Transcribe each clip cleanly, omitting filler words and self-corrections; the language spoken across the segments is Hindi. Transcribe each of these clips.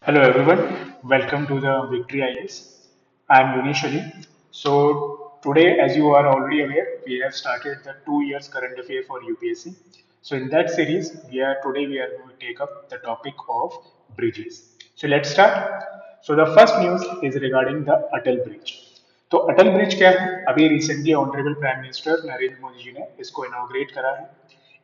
Hello everyone, welcome to the Victory IS. I am Munish Ali. So today, as you are already aware, we have started the 2 years current affair for UPSC. So in that series, we are going to take up the topic of bridges. So let's start. So the first news is regarding the Atal Bridge. तो अटल ब्रिज क्या है? अभी recently honourable prime minister Narendra Modi ji ने इसको इनॉग्रेट करा है।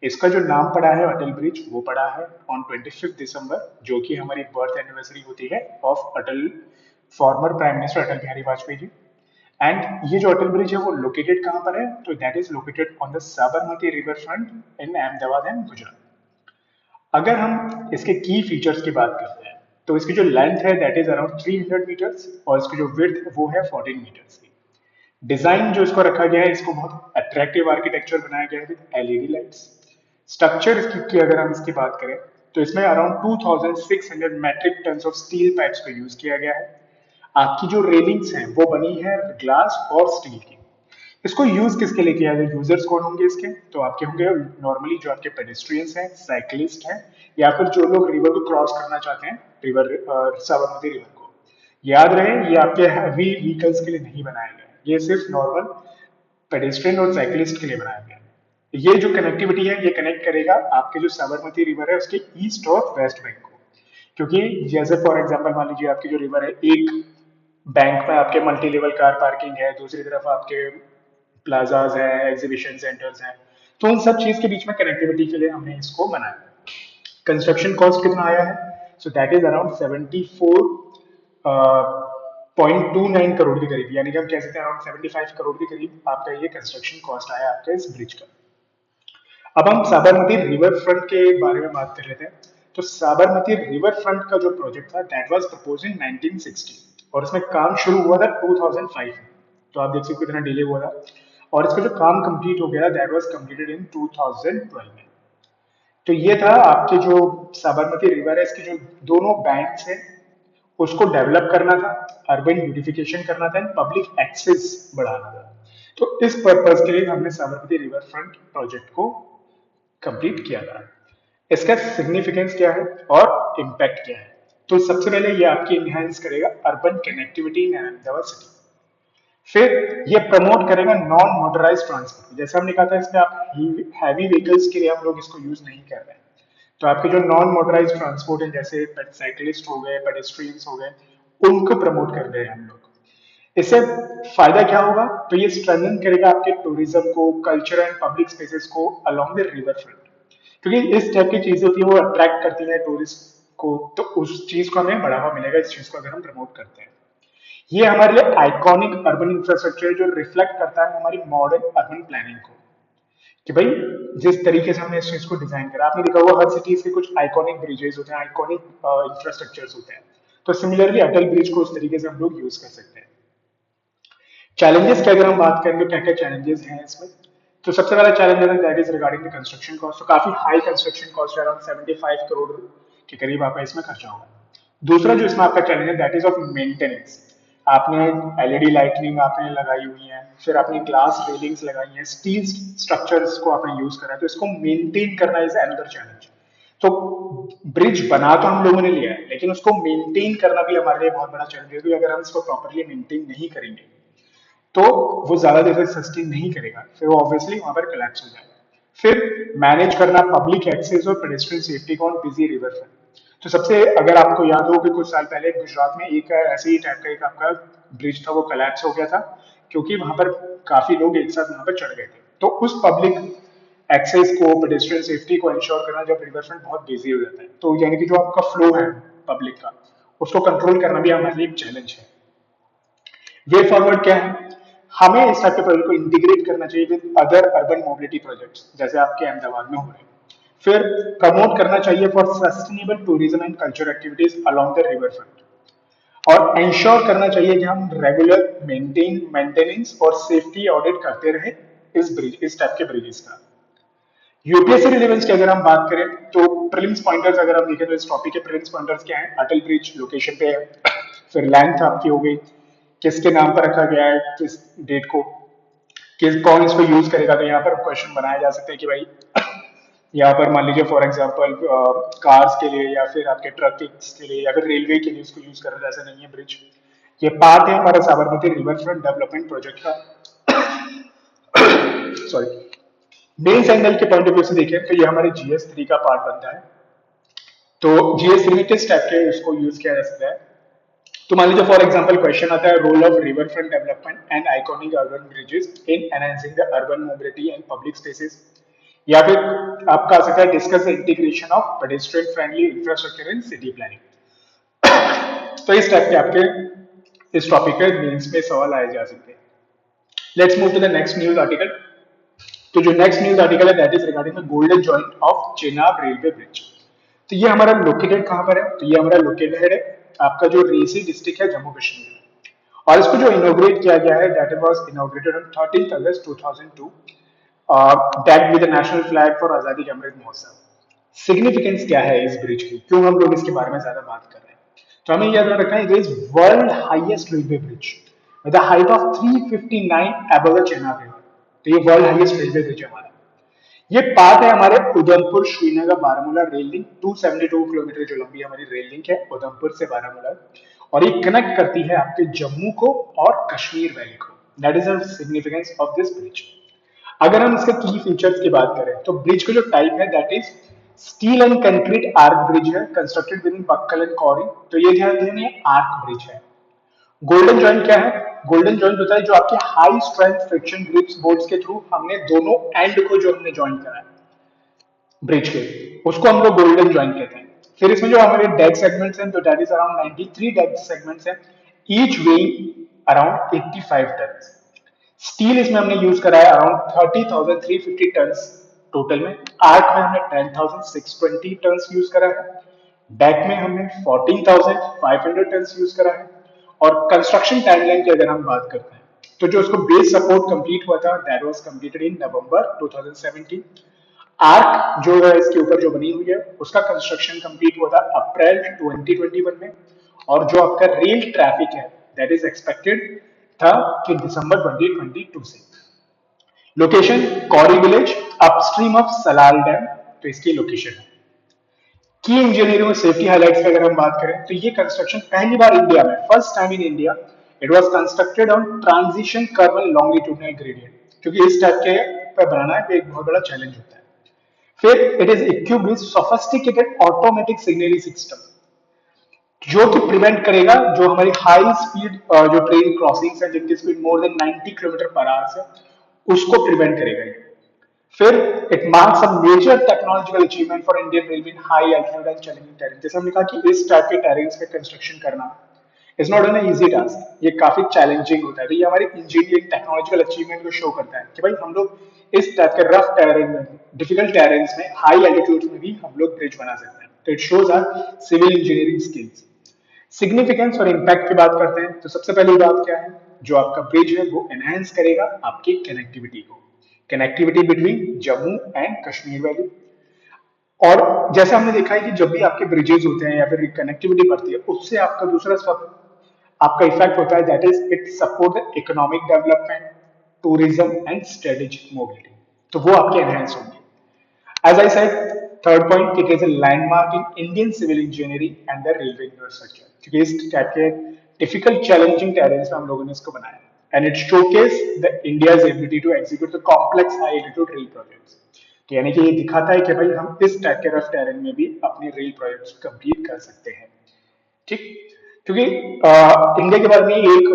इसका जो नाम पड़ा है अटल ब्रिज वो पड़ा है ऑन 25 दिसंबर, जो कि हमारी बर्थ एनिवर्सरी होती है of Atal former prime minister Atal Bihari Vajpayee ji. एंड ये जो अटल ब्रिज है वो लोकेटेड कहाँ पर है? तो that is located on the Sabarmati river front in Ahmedabad and Gujarat. अगर हम इसके की फीचर्स की बात करते हैं तो इसकी जो लेंथ है दैट इज अराउंड 300 मीटर्स और इसकी जो विड्थ वो है 14 मीटर्स की। डिजाइन जो इसको रखा गया है, इसको बहुत अट्रैक्टिव आर्किटेक्चर बनाया गया है विद एलईडी लाइट्स। स्ट्रक्चर इसकी की अगर हम इसकी बात करें तो इसमें around 2600 metric ton of steel pipes को यूज किया गया है। आपकी जो रेलिंग्स हैं वो बनी है ग्लास और स्टील की। इसको यूज किसके लिए किया जाए? यूजर्स कौन होंगे इसके? तो आपके होंगे नॉर्मली जो आपके पेडेस्ट्रियंस हैं, साइकिलिस्ट हैं, या फिर जो लोग रिवर को क्रॉस करना चाहते हैं, रिवर साबरमती रिवर को। याद रहे ये आपके हैवी व्हीकल्स के लिए नहीं बनाया गया है, ये सिर्फ नॉर्मल पेडेस्ट्रियन और साइकिलिस्ट के लिए बनाया गया है। ये जो कनेक्टिविटी है ये कनेक्ट करेगा आपके जो साबरमती रिवर है उसके ईस्ट और वेस्ट बैंक को। क्योंकि जैसे फॉर एग्जांपल मान लीजिए आपकी जो रिवर है, एक बैंक में आपके मल्टी लेवल कार पार्किंग है, दूसरी तरफ आपके प्लाजाज है, एग्जीबिशन सेंटर्स हैं, तो उन सब चीज के बीच में कनेक्टिविटी के लिए हमने इसको बनाया। कंस्ट्रक्शन कॉस्ट कितना आया है? So that is around 74.29 crore के करीब, यानी कि हम कह सकते हैं अराउंड 75 करोड़ के करीब आपका ये कंस्ट्रक्शन कॉस्ट आया आपका इस ब्रिज का। अब हम साबरमती रिवर फ्रंट के बारे में बात कर रहे थे। तो साबरमती रिवर फ्रंट का जो प्रोजेक्ट था दैट वाज प्रपोज इन 1960 और इसमें काम शुरू हुआ था 2005 में। तो आप देख सकते हो कितना डिले हुआ था। और इसका जो काम कंप्लीट हो गया था दैट वाज कंप्लीटेड इन 2012 में। तो ये था आपके जो साबरमती रिवर है इसके जो दोनों बैंक्स हैं उसको डेवलप करना था, अर्बन ब्यूटिफिकेशन करना था, पब्लिक एक्सेस बढ़ाना था। तो इस पर्पज के लिए हमने साबरमती रिवर फ्रंट प्रोजेक्ट को कंप्लीट किया था। इसका सिग्निफिकेंस क्या है और इम्पैक्ट क्या है? तो सबसे पहले ये आपकी इनहेंस करेगा अर्बन कनेक्टिविटी इन अहमदाबाद सिटी। फिर ये प्रमोट करेगा नॉन मोटराइज ट्रांसपोर्ट। जैसे हमने कहा था इसमें आप हैवी व्हीकल्स के लिए हम लोग इसको यूज नहीं कर रहे हैं। तो आपके जो नॉन मोटराइज ट्रांसपोर्ट है जैसे साइकिलिस्ट हो गए, पेडेस्ट्रियंस हो गए, उनको प्रमोट कर रहे हैं हम लोग। इससे फायदा क्या होगा? तो ये स्ट्रेंथन करेगा आपके टूरिज्म को, कल्चर एंड पब्लिक स्पेसेस को अलोंग द रिवर फ्रंट। क्योंकि इस टाइप की चीजें होती है वो अट्रैक्ट करती है टूरिस्ट को, तो उस चीज को हमें बढ़ावा मिलेगा इस चीज को अगर हम प्रमोट करते हैं। ये हमारे लिए आइकॉनिक अर्बन इंफ्रास्ट्रक्चर जो रिफ्लेक्ट करता है हमारी मॉडर्न अर्बन प्लानिंग को, कि भाई जिस तरीके से हमने इस चीज को डिजाइन करा। आपने देखा होगा हर सिटीज के कुछ आइकॉनिक ब्रिजेस होते हैं, आइकॉनिक इंफ्रास्ट्रक्चर्स होते हैं। तो सिमिलरली अटल ब्रिज को उस तरीके से हम लोग यूज कर सकते हैं। चैलेंजेस की अगर हम बात करें तो क्या क्या चैलेंजेस हैं इसमें? तो सबसे पहला चैलेंज है that is regarding the construction cost. तो काफी high construction cost, around 75 crore के करीब आपका इसमें खर्चा होगा। दूसरा जो इसमें आपका चैलेंज है दैट इज ऑफ मेंटेनेंस। आपने एलईडी लाइटनिंग आपने लगाई हुई है, फिर आपने ग्लास रेलिंग्स लगाई हैं, स्टील स्ट्रक्चर्स को आपने यूज करा है, तो इसको मेंटेन करना इज अनदर चैलेंज। तो ब्रिज बना तो हम लोगों ने लिया है लेकिन उसको मेंटेन करना भी हमारे लिए बहुत बड़ा चैलेंज है, क्योंकि अगर हम इसको प्रॉपरली मेंटेन नहीं करेंगे तो वो ज्यादा देर तक सस्टेन नहीं करेगा, फिर वो ऑब्वियसली वहां पर कोलैप्स हो जाएगा। फिर मैनेज करना पब्लिक एक्सेस और पेडेस्ट्रियन सेफ्टी को ऑन बिजी रिवर फ्रंट। तो सबसे अगर आपको याद हो कि कुछ साल पहले गुजरात में एक ऐसे ही टाइप का एक आपका ब्रिज था, वो कोलैप्स हो गया था क्योंकि वहां पर काफी लोग एक साथ वहां पर चढ़ गए थे। तो उस पब्लिक एक्सेस को, पेडेस्ट्रियन सेफ्टी को इंश्योर करना जब रिवर फ्रंट बहुत बिजी हो जाता है, तो यानी कि जो आपका फ्लो है पब्लिक का उसको कंट्रोल करना भी हमारे लिए एक चैलेंज है। वे फॉरवर्ड क्या है? हमें इस टाइप के प्रोजेक्ट को इंटीग्रेट करना चाहिए with other urban mobility projects जैसे आपके अहमदाबाद में हो रहे हैं। फिर प्रमोट करना चाहिए for sustainable tourism and culture activities along the river front. और इंश्योर करना चाहिए कि हम रेगुलर मेंटेनेंस और सेफ्टी ऑडिट करते रहे इस टाइप के ब्रिजेस का। यूपीएससी रिलेवेंस की अगर हम बात करें तो प्रीलिम्स पॉइंटर्स अगर हम देखें तो इस टॉपिक के प्रीलिम्स पॉइंटर्स क्या है? अटल ब्रिज लोकेशन पे है, फिर लेंथ आपकी हो गई, किसके नाम पर रखा गया है, किस डेट को, किस कौन इसको यूज करेगा। तो यहाँ पर क्वेश्चन बनाया जा सकता है कि भाई यहाँ पर मान लीजिए फॉर एग्जांपल कार्स के लिए या फिर आपके ट्रक्स के लिए या फिर रेलवे के लिए उसको यूज कर रहे हैं, ऐसा नहीं है ब्रिज। ये पार्ट है हमारा Sabarmati river front development project का। सॉरी। मेन एंगल के पॉइंट ऑफ व्यू से देखें तो ये हमारे GS3 का पार्ट बनता है। तो GS3 में किस टाइप के इसको यूज किया जा सकता है? तो मान लीजिए फॉर एग्जांपल क्वेश्चन आता है, role of river front development and iconic urban bridges in enhancing the urban mobility and public spaces. या फिर आपका आ सकता है, discuss the integration of pedestrian friendly infrastructure in city planning. तो इस टाइप के आपके इस टॉपिक पे मेंस में सवाल आए जा सकते हैं। Let's move to the next news article. तो जो नेक्स्ट न्यूज आर्टिकल है that is regarding the golden joint of Chenab railway bridge. तो ये हमारा लोकेटेड कहां पर है? तो ये हमारा लोकेटेड है आपका जो रेसी डिस्ट्रिक्ट है, जम्मू कश्मीर में। और इसको जो इनोग्रेट किया गया है that was inaugurated on 13 August 2002 that with the national flag for आजादी का अमृत महोत्सव। सिग्निफिकेंस क्या है इस ब्रिज की, क्यों हम लोग इसके बारे में ज्यादा बात कर रहे हैं? तो हमें याद रखना है, it is world highest railway bridge with a height of 359 above the Chenab river. तो ये वर्ल्ड हाईएस्ट रेलवे ब्रिज है हमारा। ये पार्ट है हमारे Udhampur Srinagar Baramulla rail link. 272 kilometre जो लंबी हमारी रेल लिंक है उधमपुर से बारामूला, और ये कनेक्ट करती है आपके जम्मू को और कश्मीर वैली को। That is the significance of this bridge. अगर हम इसके की फीचर्स की बात करें तो ब्रिज का जो टाइप है that is steel and concrete arch bridge है, constructed with in buckle and कॉरी। तो ये ध्यान देना, ये आर्क ब्रिज है। गोल्डन जॉइंट क्या है? गोल्डन जॉइंट होता है जो आपके high strength friction grips boards के थ्रू हमने दोनों एंड को जो हमने ज्वाइन करा है ब्रिज के, उसको हम लोग गोल्डन जॉइंट कहते हैं। फिर इसमें जो हमारे डेक सेगमेंट्स हैं तो that is around 93 deck segments हैं, each weighing around 85 ton. Steel इसमें हमने यूज करा है अराउंड 30,350 टन टोटल में। आर्क में हमने 10,620 टन यूज करा है। बैक में हमने 14,500 टन यूज करा है। और कंस्ट्रक्शन टाइमलाइन की अगर हम बात करते हैं तो जो उसको बेस सपोर्ट कंप्लीट हुआ था that was completed in November 2017। Arc जो है इसके ऊपर जो बनी हुई है उसका कंस्ट्रक्शन कंप्लीट हुआ था अप्रैल 2021 में। और जो आपका रेल ट्रैफिक है दैट इज एक्सपेक्टेड था कि दिसंबर 2022 से। लोकेशन कौरी village upstream of Salal dam, तो इसकी लोकेशन है। की इंजीनियरिंग और सेफ्टी हाइलाइट्स की अगर हम बात करें तो ये कंस्ट्रक्शन पहली बार इंडिया में, first time in India, it was constructed on transition curve and longitudinal gradient, क्योंकि इस टाइप के पर बनाना एक बहुत बड़ा चैलेंज होता है। फिर it is equipped with sophisticated automatic signalling system जो कि प्रिवेंट करेगा जो हमारी हाई स्पीड जो ट्रेन क्रॉसिंग्स है जिनकी speed more than 90 kilometre per hour है उसको प्रिवेंट करेगा ये। फिर it marks a major technological achievement for Indian railway in high altitude and challenging terrain. जैसे हमने कहा कि इस टाइप के टेरेन्स पे कंस्ट्रक्शन करना is not an easy task, ये काफी चैलेंजिंग होता है। तो ये हमारी इंजीनियरिंग टेक्नोलॉजिकल अचीवमेंट को शो करता है कि भाई हम लोग इस टाइप के रफ टेरेन में, डिफिकल्ट टेरेन्स में, हाई एल्टीट्यूड में भी हम लोग ब्रिज बना सकते हैं। तो it shows our civil engineering skills. Significance और इम्पैक्ट की बात करते हैं तो सबसे पहली बात क्या है, जो आपका ब्रिज है वो एनहेंस करेगा आपकी कनेक्टिविटी को, connectivity between Jammu and Kashmir valley. और जैसे हमने देखा है कि जब भी आपके ब्रिजेस होते हैं या फिर कनेक्टिविटी बढ़ती है उससे आपका दूसरा सब आपका इफेक्ट होता है that is it support the economic development, tourism and strategic mobility. तो वो आपके एनहेंस होंगे। As I said, third point, it is a landmark in Indian civil engineering and the railway infrastructure. क्योंकि इस टाइप के डिफिकल्ट चैलेंजिंग टेरेन्स में हम लोगों ने इसको बनाया and it showcase the India's ability to execute the complex high altitude rail projects. तो यानी कि ये दिखाता है कि भाई हम इस टाइप के रफ टेरेन में भी अपने रेल प्रोजेक्ट्स कंप्लीट कर सकते हैं। ठीक, क्योंकि इंडिया के बारे में एक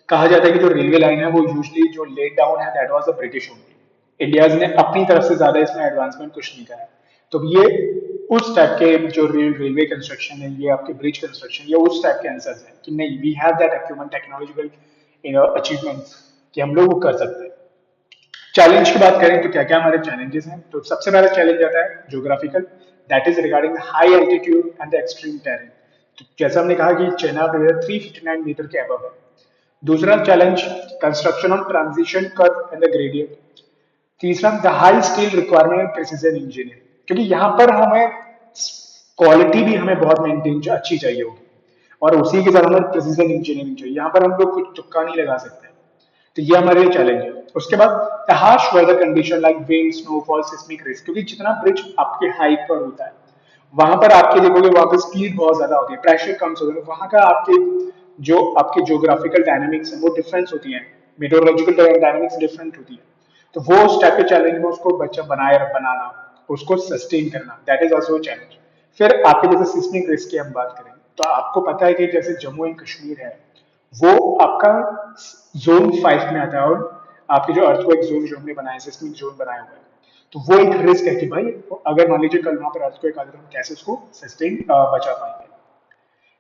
कहा जाता है कि जो रेलवे लाइन है वो यूजली जो लेट डाउन है that was the British only. India ने अपनी तरफ से ज्यादा इसमें एडवांसमेंट कुछ नहीं करा। तो ये उस टाइप के जो रेलवे कंस्ट्रक्शन है, ये आपके ब्रिज कंस्ट्रक्शन, ये उस टाइप के आंसर्स हैं कि नहीं we have that acumen technological achievements कि हम लोग वो कर सकते हैं। चैलेंज की बात करें तो क्या क्या हमारे चैलेंजेस हैं, तो सबसे पहला चैलेंज आता है geographical, that is regarding high altitude and the extreme terrain. तो जैसा हमने कहा कि चेनाब रिवर 359 मीटर के अबव है। दूसरा challenge construction on transition curve and the gradient. तीसरा the high skill requirement and precision engineer, क्योंकि यहाँ पर हमें क्वालिटी भी हमें बहुत मेंटेन अच्छी चाहिए होगी और उसी के साथ हमें प्रिसीजन इंजीनियरिंग चाहिए। यहाँ पर हम लोग कुछ तुक्का नहीं लगा सकते। तो ये हमारे लिए चैलेंज है। उसके बाद the harsh weather condition like wind, snowfall, seismic risk, क्योंकि जितना ब्रिज आपके हाइट पर होता है वहां पर आपके देखोगे वहां पर स्पीड बहुत ज्यादा होती है, प्रेशर कम होता है, वहां का आपके जोग्राफिकल डायनामिक्स है वो डिफरेंस होती है, मेट्रोलॉजिकल डायनामिक्स डिफरेंट होती है। तो वो उस टाइप के चैलेंज में उसको बच्चा बनाना, उसको सस्टेन करना, दैट इज ऑल्सो चैलेंज। फिर आपके जैसे सिस्मिक रिस्क की हम बात करें तो आपको पता है कि जैसे जम्मू एंड कश्मीर है वो आपका जोन 5 में आता है, और आपके जो अर्थक्वेक जोन जो हमने बनाया, सिस्मिक जोन बनाया हुआ है, तो वो एक रिस्क है कि भाई अगर मान लीजिए कल वहां पर अर्थक्वेक आ जाए तो हम कैसे उसको सस्टेन बचा पाएंगे।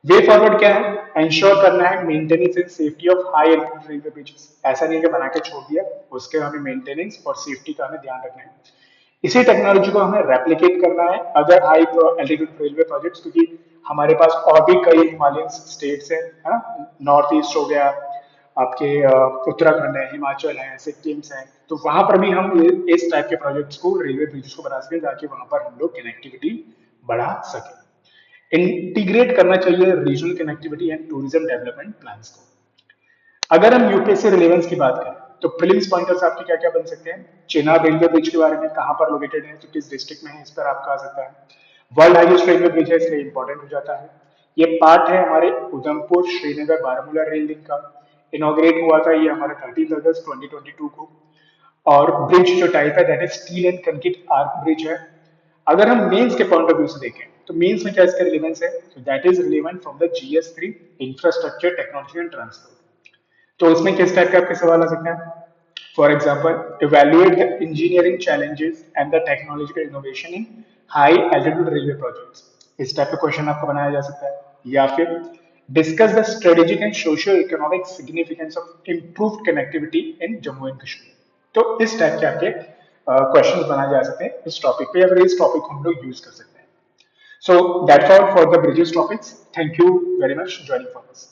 वे फॉरवर्ड क्या है, इंश्योर करना है maintenance and safety of high altitude railway bridges. ऐसा नहीं है कि बना के छोड़ दिया, उसके हमें मेंटेनेंस और सेफ्टी का हमें ध्यान रखना है। इसी टेक्नोलॉजी को हमें रेप्लिकेट करना है other high altitude railway projects, क्योंकि हमारे पास और भी कई हिमालयन स्टेट्स हैं, है ना, नॉर्थ ईस्ट हो गया, आपके उत्तराखंड है, हिमाचल है, सिक्किम है, तो वहां पर भी हम इस टाइप के प्रोजेक्ट्स को, रेलवे ब्रिजेस को बना सकें ताकि वहां पर हम लोग कनेक्टिविटी बढ़ा सकें। इंटीग्रेट करना चाहिए regional connectivity and tourism development plans को। अगर हम यूपीएससी रिलेवेंस की बात करें तो प्रीलिम्स पॉइंटर्स आपके क्या क्या बन सकते हैं, चेनाब रेलवे ब्रिज के बारे में, कहां पर लोकेटेड है, तो किस डिस्ट्रिक्ट में है, इस पर आपका आ सकता है। वर्ल्ड हाईएस्ट रेलवे ब्रिज है, इसलिए इंपॉर्टेंट हो जाता है। ये पार्ट है हमारे उधमपुर श्रीनगर बारामूला रेल लिंक का, इनॉग्रेट हुआ था ये हमारा 13 अगस्त 2022 को। और ब्रिज जो टाइप है that is steel and concrete arch bridge है। अगर हम मेंस के पॉइंट ऑफ व्यू से देखें तो मेंस में क्या इसका रिलेवेंस है, तो that is relevant from the GS 3 infrastructure technology and transport. तो उसमें किस टाइप के आपके सवाल आ सकते हैं, for example evaluate the engineering challenges and the technological innovation in high altitude railway projects, इस टाइप का क्वेश्चन आपको बनाया जा सकता है। या फिर discuss the strategic and socio economic significance of improved connectivity in Jammu and Kashmir. तो इस टाइप के आपके क्वेश्चन बनाए जा सकते हैं इस टॉपिक पे, अगर इस टॉपिक को हम लोग यूज कर सकते हैं। So that's all for the bridges topics. Thank you very much for joining for this.